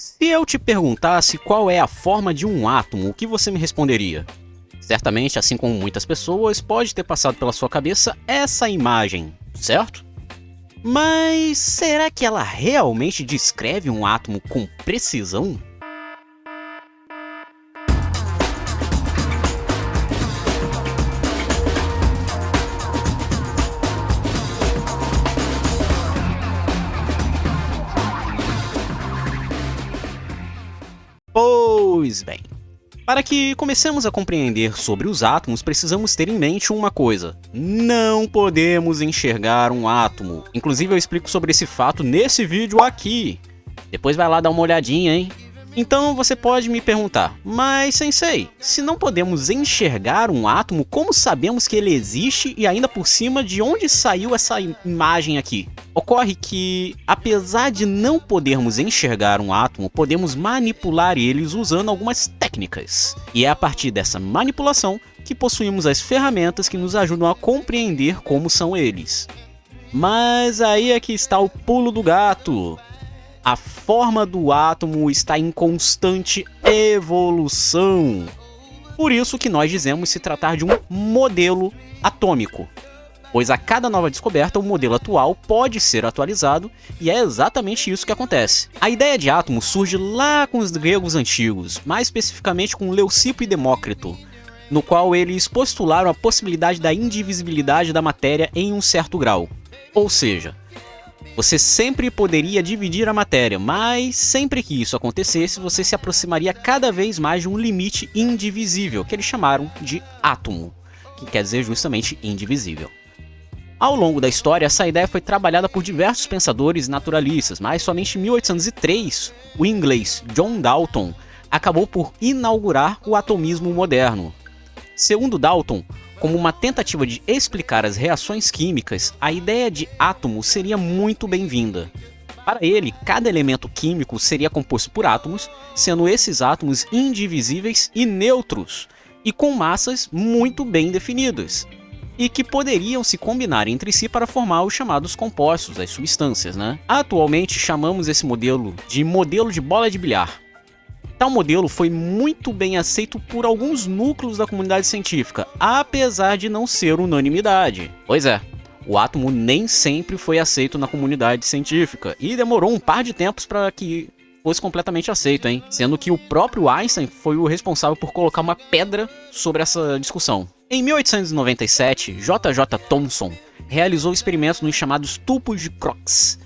Se eu te perguntasse qual é a forma de um átomo, o que você me responderia? Certamente, assim como muitas pessoas, pode ter passado pela sua cabeça essa imagem, certo? Mas será que ela realmente descreve um átomo com precisão? Pois bem, para que comecemos a compreender sobre os átomos, precisamos ter em mente uma coisa: não podemos enxergar um átomo. Inclusive eu explico sobre esse fato nesse vídeo aqui. Depois vai lá dar uma olhadinha, hein? Então você pode me perguntar, mas Sensei, se não podemos enxergar um átomo, como sabemos que ele existe e ainda por cima de onde saiu essa imagem aqui? Ocorre que, apesar de não podermos enxergar um átomo, podemos manipular eles usando algumas técnicas. E é a partir dessa manipulação que possuímos as ferramentas que nos ajudam a compreender como são eles. Mas aí é que está o pulo do gato. A forma do átomo está em constante evolução. Por isso que nós dizemos se tratar de um modelo atômico, pois a cada nova descoberta o modelo atual pode ser atualizado, e é exatamente isso que acontece. A ideia de átomo surge lá com os gregos antigos, mais especificamente com Leucipo e Demócrito, no qual eles postularam a possibilidade da indivisibilidade da matéria em um certo grau. Ou seja, você sempre poderia dividir a matéria, mas sempre que isso acontecesse, você se aproximaria cada vez mais de um limite indivisível, que eles chamaram de átomo, que quer dizer justamente indivisível. Ao longo da história, essa ideia foi trabalhada por diversos pensadores naturalistas, mas somente em 1803, o inglês John Dalton acabou por inaugurar o atomismo moderno. Segundo Dalton, como uma tentativa de explicar as reações químicas, a ideia de átomo seria muito bem-vinda. Para ele, cada elemento químico seria composto por átomos, sendo esses átomos indivisíveis e neutros, e com massas muito bem definidas, e que poderiam se combinar entre si para formar os chamados compostos, as substâncias, Atualmente chamamos esse modelo de bola de bilhar. Tal modelo foi muito bem aceito por alguns núcleos da comunidade científica, apesar de não ser unanimidade. Pois é, o átomo nem sempre foi aceito na comunidade científica, e demorou um par de tempos para que fosse completamente aceito, hein? Sendo que o próprio Einstein foi o responsável por colocar uma pedra sobre essa discussão. Em 1897, J.J. Thomson realizou experimentos nos chamados tubos de Crookes,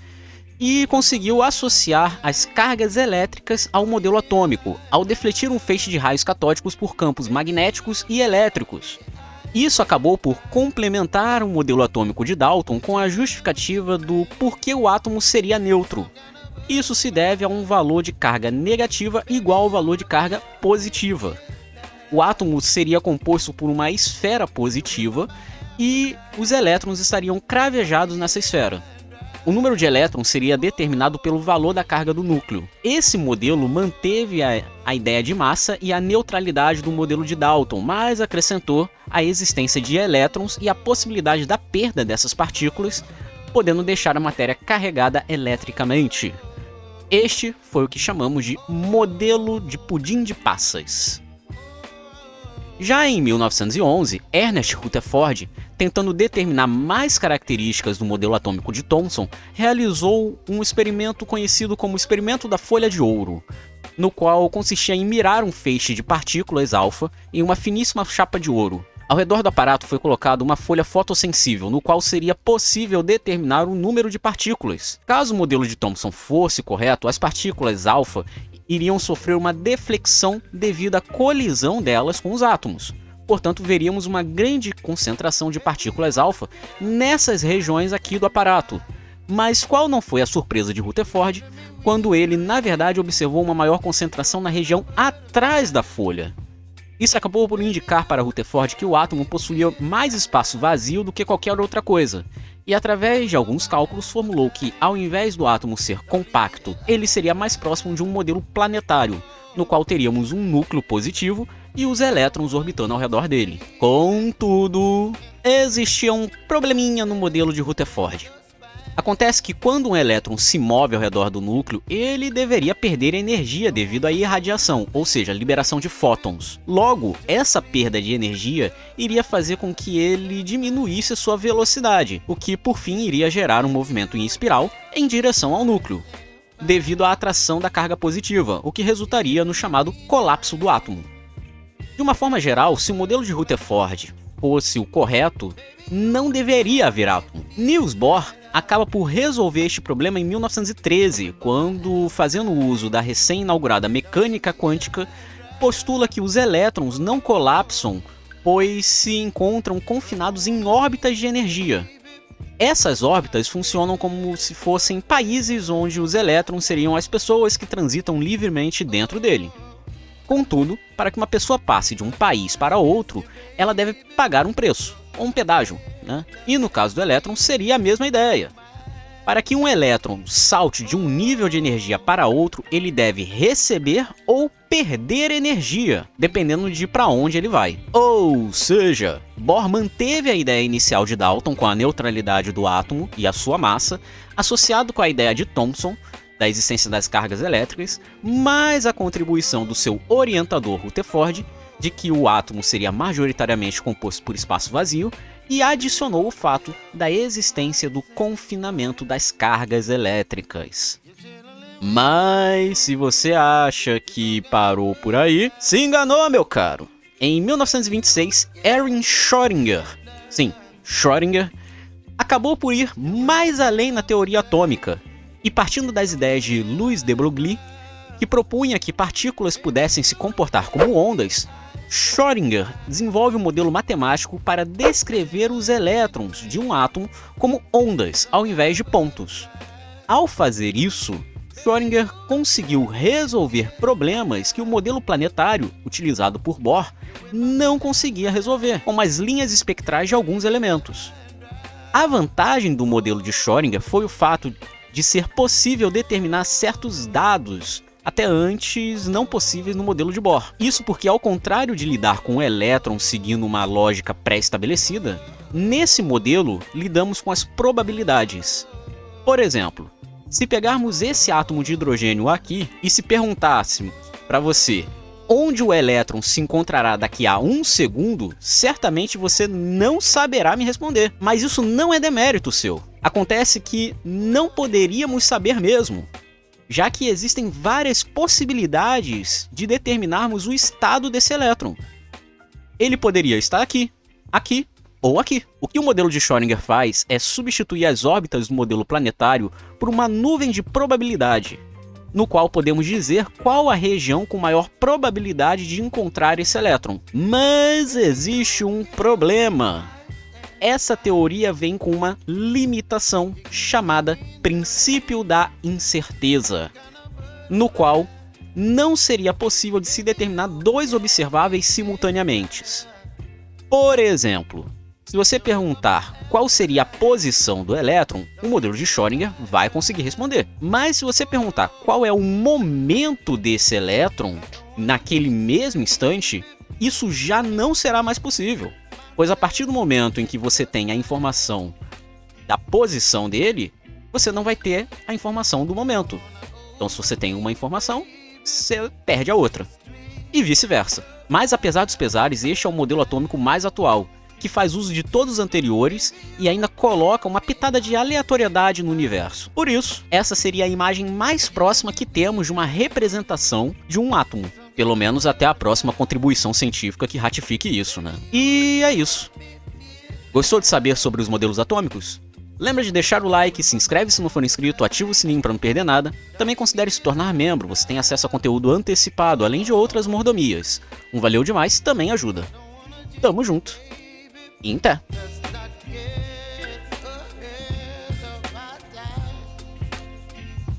e conseguiu associar as cargas elétricas ao modelo atômico, ao defletir um feixe de raios catódicos por campos magnéticos e elétricos. Isso acabou por complementar o modelo atômico de Dalton com a justificativa do porquê o átomo seria neutro. Isso se deve a um valor de carga negativa igual ao valor de carga positiva. O átomo seria composto por uma esfera positiva e os elétrons estariam cravejados nessa esfera. O número de elétrons seria determinado pelo valor da carga do núcleo. Esse modelo manteve a ideia de massa e a neutralidade do modelo de Dalton, mas acrescentou a existência de elétrons e a possibilidade da perda dessas partículas, podendo deixar a matéria carregada eletricamente. Este foi o que chamamos de modelo de pudim de passas. Já em 1911, Ernest Rutherford, tentando determinar mais características do modelo atômico de Thomson, realizou um experimento conhecido como experimento da folha de ouro, no qual consistia em mirar um feixe de partículas alfa em uma finíssima chapa de ouro. Ao redor do aparato foi colocada uma folha fotossensível, no qual seria possível determinar o número de partículas. Caso o modelo de Thomson fosse correto, as partículas alfa iriam sofrer uma deflexão devido à colisão delas com os átomos. Portanto, veríamos uma grande concentração de partículas alfa nessas regiões aqui do aparato. Mas qual não foi a surpresa de Rutherford quando ele, na verdade, observou uma maior concentração na região atrás da folha? Isso acabou por indicar para Rutherford que o átomo possuía mais espaço vazio do que qualquer outra coisa, e através de alguns cálculos formulou que, ao invés do átomo ser compacto, ele seria mais próximo de um modelo planetário, no qual teríamos um núcleo positivo e os elétrons orbitando ao redor dele. Contudo, existia um probleminha no modelo de Rutherford. Acontece que quando um elétron se move ao redor do núcleo, ele deveria perder energia devido à irradiação, ou seja, a liberação de fótons. Logo, essa perda de energia iria fazer com que ele diminuísse sua velocidade, o que por fim iria gerar um movimento em espiral em direção ao núcleo, devido à atração da carga positiva, o que resultaria no chamado colapso do átomo. De uma forma geral, se o modelo de Rutherford fosse o correto, não deveria haver átomo. Niels Bohr acaba por resolver este problema em 1913, quando, fazendo uso da recém-inaugurada mecânica quântica, postula que os elétrons não colapsam, pois se encontram confinados em órbitas de energia. Essas órbitas funcionam como se fossem países onde os elétrons seriam as pessoas que transitam livremente dentro dele. Contudo, para que uma pessoa passe de um país para outro, ela deve pagar um preço, ou um pedágio, né? E no caso do elétron seria a mesma ideia. Para que um elétron salte de um nível de energia para outro, ele deve receber ou perder energia, dependendo de para onde ele vai. Ou seja, Bohr manteve a ideia inicial de Dalton com a neutralidade do átomo e a sua massa, associado com a ideia de Thomson da existência das cargas elétricas, mais a contribuição do seu orientador Rutherford de que o átomo seria majoritariamente composto por espaço vazio, e adicionou o fato da existência do confinamento das cargas elétricas. Mas se você acha que parou por aí, se enganou, meu caro. Em 1926, Erwin Schrödinger, sim, Schrödinger, acabou por ir mais além na teoria atômica, e partindo das ideias de Louis de Broglie, que propunha que partículas pudessem se comportar como ondas, Schrödinger desenvolve um modelo matemático para descrever os elétrons de um átomo como ondas, ao invés de pontos. Ao fazer isso, Schrödinger conseguiu resolver problemas que o modelo planetário, utilizado por Bohr, não conseguia resolver, como as linhas espectrais de alguns elementos. A vantagem do modelo de Schrödinger foi o fato de ser possível determinar certos dados até antes não possíveis no modelo de Bohr. Isso porque, ao contrário de lidar com o elétron seguindo uma lógica pré-estabelecida, nesse modelo lidamos com as probabilidades. Por exemplo, se pegarmos esse átomo de hidrogênio aqui e se perguntássemos para você onde o elétron se encontrará daqui a 1 segundo, certamente você não saberá me responder. Mas isso não é demérito seu. Acontece que não poderíamos saber mesmo, já que existem várias possibilidades de determinarmos o estado desse elétron. Ele poderia estar aqui, aqui ou aqui. O que o modelo de Schrödinger faz é substituir as órbitas do modelo planetário por uma nuvem de probabilidade, no qual podemos dizer qual a região com maior probabilidade de encontrar esse elétron. Mas existe um problema. Essa teoria vem com uma limitação chamada princípio da incerteza, no qual não seria possível de se determinar dois observáveis simultaneamente. Por exemplo, se você perguntar qual seria a posição do elétron, o modelo de Schrödinger vai conseguir responder. Mas se você perguntar qual é o momento desse elétron naquele mesmo instante, isso já não será mais possível. Pois a partir do momento em que você tem a informação da posição dele, você não vai ter a informação do momento. Então, se você tem uma informação, você perde a outra. E vice-versa. Mas, apesar dos pesares, este é o modelo atômico mais atual, que faz uso de todos os anteriores e ainda coloca uma pitada de aleatoriedade no universo. Por isso, essa seria a imagem mais próxima que temos de uma representação de um átomo. Pelo menos até a próxima contribuição científica que ratifique isso, né? E é isso. Gostou de saber sobre os modelos atômicos? Lembra de deixar o like, se inscreve se não for inscrito, ativa o sininho para não perder nada. Também considere se tornar membro, você tem acesso a conteúdo antecipado, além de outras mordomias. Um valeu demais também ajuda. Tamo junto. E até!